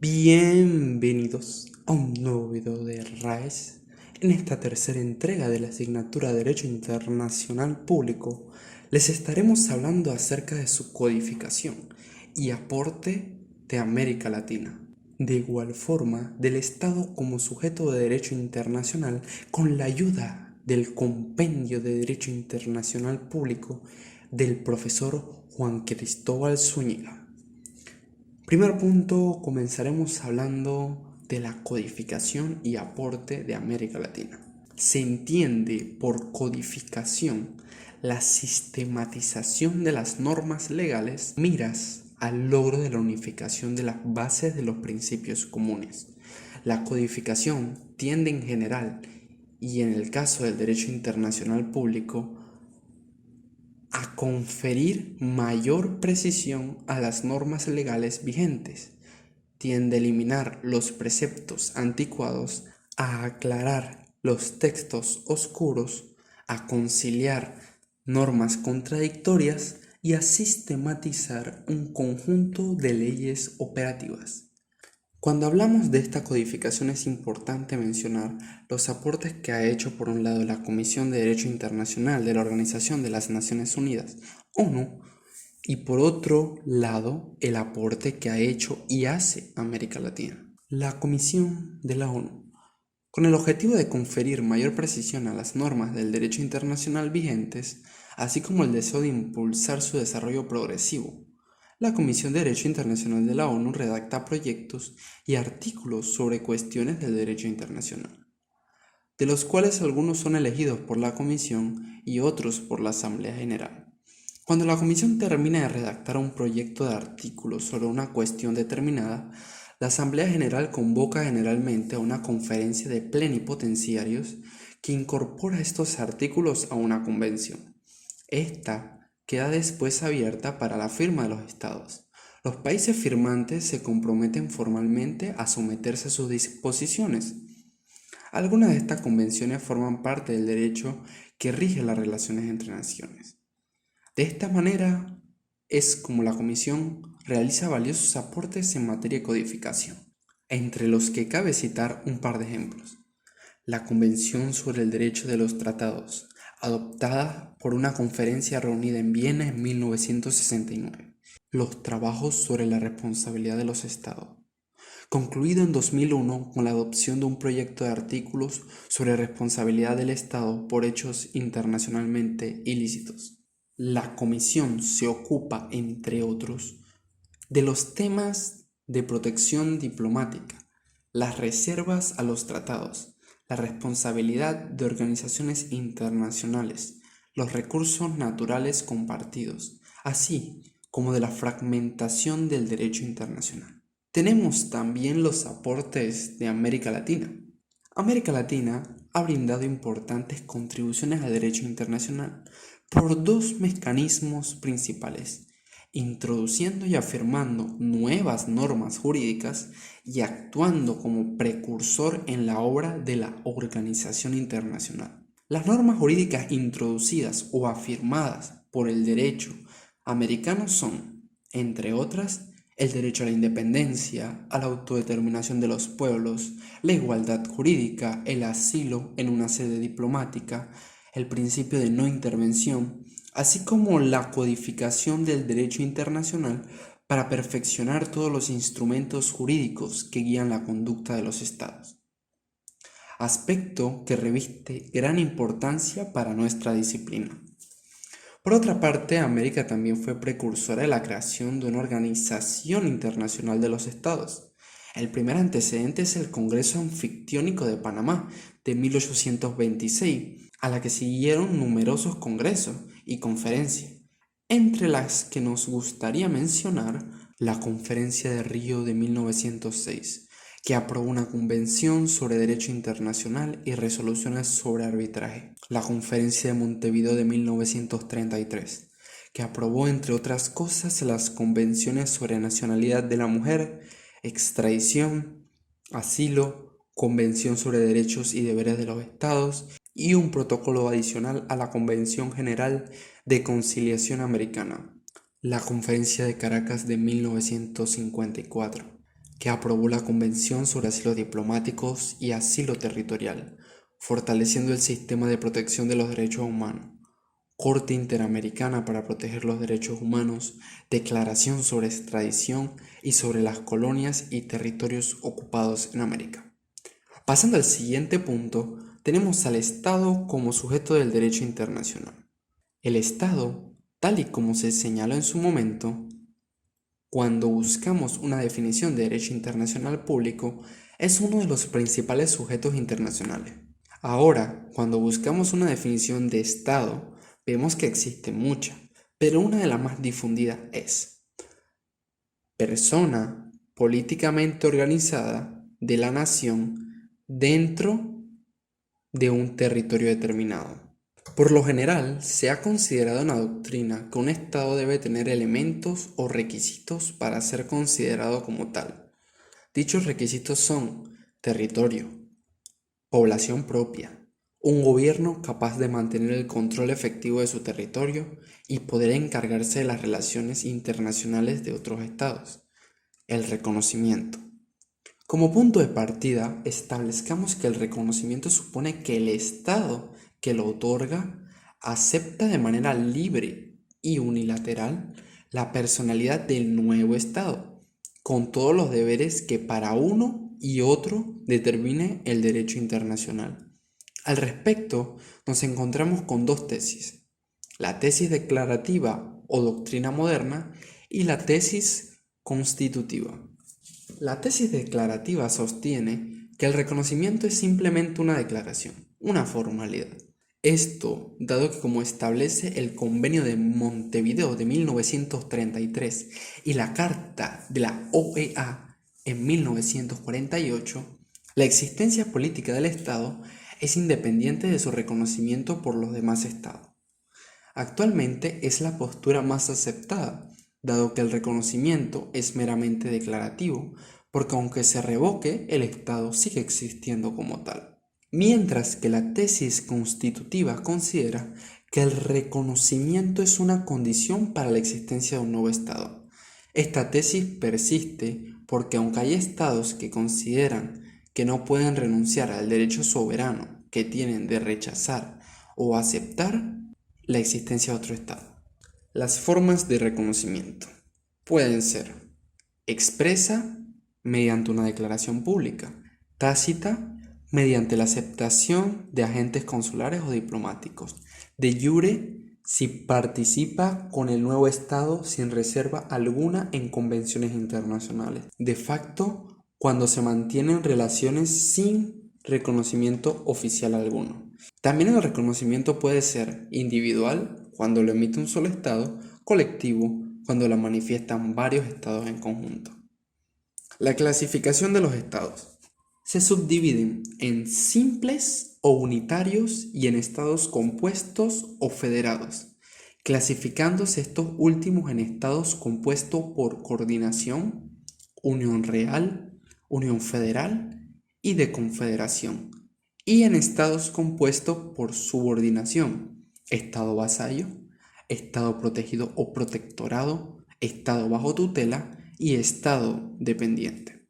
Bienvenidos a un nuevo video de RAES. En esta tercera entrega de la asignatura de Derecho Internacional Público, les estaremos hablando acerca de su codificación y aporte de América Latina. De igual forma, del Estado como sujeto de derecho internacional con la ayuda del Compendio de Derecho Internacional Público del profesor Juan Cristóbal Zúñiga. Primer punto, comenzaremos hablando de la codificación y aporte de América Latina. Se entiende por codificación la sistematización de las normas legales miras al logro de la unificación de las bases de los principios comunes. La codificación tiende en general, y en el caso del derecho internacional público, a conferir mayor precisión a las normas legales vigentes. Tiende a eliminar los preceptos anticuados, a aclarar los textos oscuros, a conciliar normas contradictorias y a sistematizar un conjunto de leyes operativas. Cuando hablamos de esta codificación es importante mencionar los aportes que ha hecho por un lado la Comisión de Derecho Internacional de la Organización de las Naciones Unidas, ONU, y por otro lado el aporte que ha hecho y hace América Latina. La Comisión de la ONU, con el objetivo de conferir mayor precisión a las normas del derecho internacional vigentes, así como el deseo de impulsar su desarrollo progresivo. La Comisión de Derecho Internacional de la ONU redacta proyectos y artículos sobre cuestiones del derecho internacional, de los cuales algunos son elegidos por la Comisión y otros por la Asamblea General. Cuando la Comisión termina de redactar un proyecto de artículos sobre una cuestión determinada, la Asamblea General convoca generalmente a una conferencia de plenipotenciarios que incorpora estos artículos a una convención. Esta queda después abierta para la firma de los estados. Los países firmantes se comprometen formalmente a someterse a sus disposiciones. Algunas de estas convenciones forman parte del derecho que rige las relaciones entre naciones. De esta manera es como la Comisión realiza valiosos aportes en materia de codificación, entre los que cabe citar un par de ejemplos. La Convención sobre el Derecho de los Tratados, adoptada por una conferencia reunida en Viena en 1969. Los trabajos sobre la responsabilidad de los Estados, concluido en 2001 con la adopción de un proyecto de artículos sobre responsabilidad del Estado por hechos internacionalmente ilícitos. La Comisión se ocupa, entre otros, de los temas de protección diplomática, las reservas a los tratados, la responsabilidad de organizaciones internacionales, los recursos naturales compartidos, así como de la fragmentación del derecho internacional. Tenemos también los aportes de América Latina. América Latina ha brindado importantes contribuciones al derecho internacional por dos mecanismos principales: introduciendo y afirmando nuevas normas jurídicas y actuando como precursor en la obra de la organización internacional. Las normas jurídicas introducidas o afirmadas por el derecho americano son, entre otras, el derecho a la independencia, a la autodeterminación de los pueblos, la igualdad jurídica, el asilo en una sede diplomática, el principio de no intervención, así como la codificación del derecho internacional para perfeccionar todos los instrumentos jurídicos que guían la conducta de los estados. Aspecto que reviste gran importancia para nuestra disciplina. Por otra parte, América también fue precursora de la creación de una organización internacional de los estados. El primer antecedente es el Congreso Anfictiónico de Panamá de 1826, a la que siguieron numerosos congresos y conferencias, entre las que nos gustaría mencionar la Conferencia de Río de 1906, que aprobó una convención sobre derecho internacional y resoluciones sobre arbitraje. La Conferencia de Montevideo de 1933, que aprobó, entre otras cosas, las convenciones sobre nacionalidad de la mujer, extradición, asilo, Convención sobre derechos y deberes de los estados y un protocolo adicional a la Convención General de Conciliación Americana. La Conferencia de Caracas de 1954. que aprobó la Convención sobre Asilos Diplomáticos y Asilo Territorial, fortaleciendo el sistema de protección de los derechos humanos. Corte Interamericana para proteger los derechos humanos, Declaración sobre extradición y sobre las colonias y territorios ocupados en América. Pasando al siguiente punto, tenemos al Estado como sujeto del derecho internacional. El Estado, tal y como se señaló en su momento, cuando buscamos una definición de derecho internacional público, es uno de los principales sujetos internacionales. Ahora, cuando buscamos una definición de Estado, vemos que existe mucha, pero una de las más difundidas es persona políticamente organizada de la nación dentro de un territorio determinado. Por lo general, se ha considerado en la doctrina que un Estado debe tener elementos o requisitos para ser considerado como tal. Dichos requisitos son territorio, población propia, un gobierno capaz de mantener el control efectivo de su territorio y poder encargarse de las relaciones internacionales de otros estados. El reconocimiento. Como punto de partida, establezcamos que el reconocimiento supone que el Estado que lo otorga acepta de manera libre y unilateral la personalidad del nuevo Estado, con todos los deberes que para uno y otro determine el derecho internacional. Al respecto, nos encontramos con dos tesis: la tesis declarativa o doctrina moderna y la tesis constitutiva. La tesis declarativa sostiene que el reconocimiento es simplemente una declaración, una formalidad. Esto, dado que como establece el Convenio de Montevideo de 1933 y la Carta de la OEA en 1948, la existencia política del Estado es independiente de su reconocimiento por los demás Estados. Actualmente es la postura más aceptada, dado que el reconocimiento es meramente declarativo, porque aunque se revoque, el Estado sigue existiendo como tal. Mientras que la tesis constitutiva considera que el reconocimiento es una condición para la existencia de un nuevo Estado. Esta tesis persiste porque aunque hay estados que consideran que no pueden renunciar al derecho soberano que tienen de rechazar o aceptar la existencia de otro Estado. Las formas de reconocimiento pueden ser expresa mediante una declaración pública, tácita mediante la aceptación de agentes consulares o diplomáticos, de jure si participa con el nuevo Estado sin reserva alguna en convenciones internacionales, de facto cuando se mantienen relaciones sin reconocimiento oficial alguno. También el reconocimiento puede ser individual, cuando lo emite un solo Estado, colectivo, cuando lo manifiestan varios Estados en conjunto. La clasificación de los Estados. Se subdividen en simples o unitarios y en estados compuestos o federados, clasificándose estos últimos en estados compuestos por coordinación, unión real, unión federal y de confederación, y en estados compuestos por subordinación, estado vasallo, estado protegido o protectorado, estado bajo tutela y estado dependiente.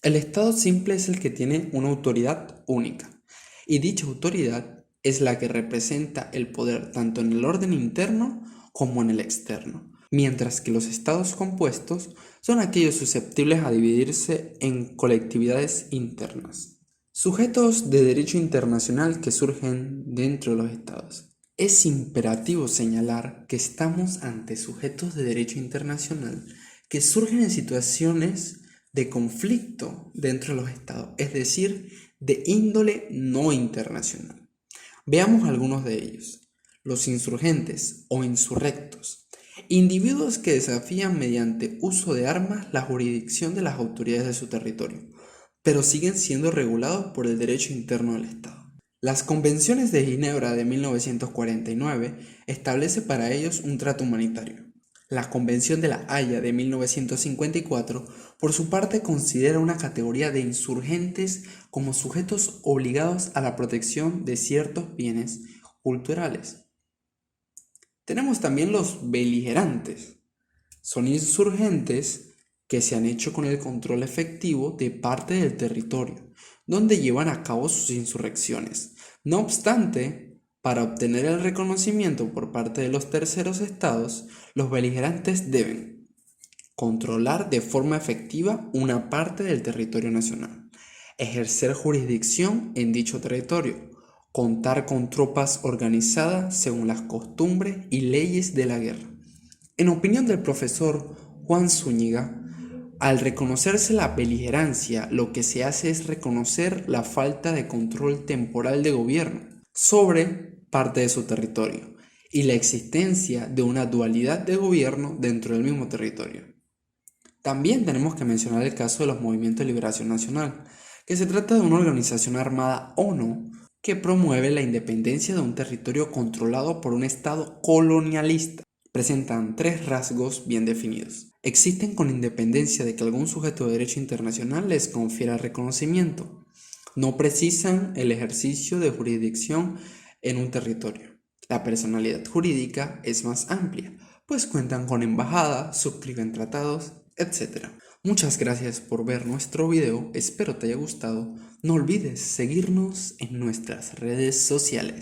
El Estado simple es el que tiene una autoridad única, y dicha autoridad es la que representa el poder tanto en el orden interno como en el externo, mientras que los estados compuestos son aquellos susceptibles a dividirse en colectividades internas. Sujetos de derecho internacional que surgen dentro de los estados. Es imperativo señalar que estamos ante sujetos de derecho internacional que surgen en situaciones de conflicto dentro de los estados, es decir, de índole no internacional. Veamos algunos de ellos. Los insurgentes o insurrectos, individuos que desafían mediante uso de armas la jurisdicción de las autoridades de su territorio, pero siguen siendo regulados por el derecho interno del Estado. Las convenciones de Ginebra de 1949 establece para ellos un trato humanitario. La Convención de La Haya de 1954, por su parte, considera una categoría de insurgentes como sujetos obligados a la protección de ciertos bienes culturales. Tenemos también los beligerantes. Son insurgentes que se han hecho con el control efectivo de parte del territorio, donde llevan a cabo sus insurrecciones. No obstante, para obtener el reconocimiento por parte de los terceros estados, los beligerantes deben controlar de forma efectiva una parte del territorio nacional, ejercer jurisdicción en dicho territorio, contar con tropas organizadas según las costumbres y leyes de la guerra. En opinión del profesor Juan Zúñiga, al reconocerse la beligerancia, lo que se hace es reconocer la falta de control temporal de gobierno sobre parte de su territorio y la existencia de una dualidad de gobierno dentro del mismo territorio. También tenemos que mencionar el caso de los Movimientos de Liberación Nacional, que se trata de una organización armada o no que promueve la independencia de un territorio controlado por un Estado colonialista. Presentan tres rasgos bien definidos. Existen con independencia de que algún sujeto de derecho internacional les confiera reconocimiento. No precisan el ejercicio de jurisdicción en un territorio. La personalidad jurídica es más amplia, pues cuentan con embajada, suscriben tratados, etc. Muchas gracias por ver nuestro video, espero te haya gustado. No olvides seguirnos en nuestras redes sociales.